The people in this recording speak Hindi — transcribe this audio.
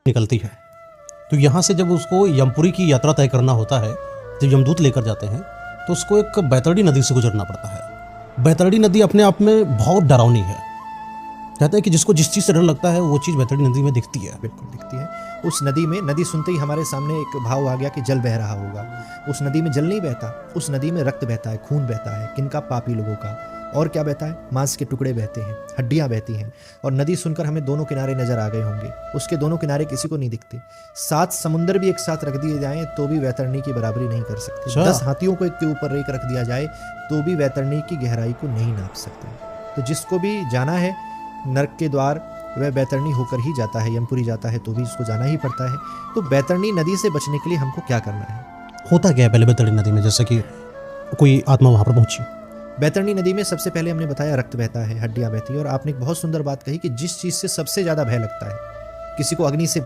निकलती है। तो यहाँ से जब उसको यमपुरी की यात्रा तय करना होता है, जब यमदूत लेकर जाते हैं, तो उसको एक बैतरणी नदी से गुजरना पड़ता है। बैतरणी नदी अपने आप में बहुत डरावनी है। कहते हैं कि जिसको जिस चीज़ से डर लगता है वो चीज़ बैतरणी नदी में दिखती है। बिल्कुल दिखती है। उस नदी में, नदी सुनते ही हमारे सामने एक भाव आ गया कि जल बह रहा होगा। उस नदी में जल नहीं बहता, उस नदी में रक्त बहता है, खून बहता है। किनका? पापी लोगों का। और क्या बहता है? मांस के टुकड़े बहते हैं, हड्डियां बहती हैं। और नदी सुनकर हमें दोनों किनारे नजर आ गए होंगे। उसके दोनों किनारे किसी को नहीं दिखते। 7 समुंदर भी एक साथ रख दिए जाएं तो भी वैतरणी की बराबरी नहीं कर सकते। 10 हाथियों को एक के ऊपर एक रख दिया जाए तो भी वैतरणी की गहराई को नहीं नाप सकते। तो जिसको भी जाना है नरक के द्वार, वह बैतरणी होकर ही जाता है। यमपुरी जाता है तो भी इसको जाना ही पड़ता है। तो बैतरणी नदी से बचने के लिए हमको क्या करना है? होता क्या है पहले बैतरणी नदी में, जैसे कि कोई आत्मा वहाँ पर पहुंची? बैतरणी नदी में सबसे पहले हमने बताया रक्त बहता है, हड्डियां बहती है। और आपने एक बहुत सुंदर बात कही कि जिस चीज़ से सबसे ज़्यादा भय लगता है, किसी को अग्नि से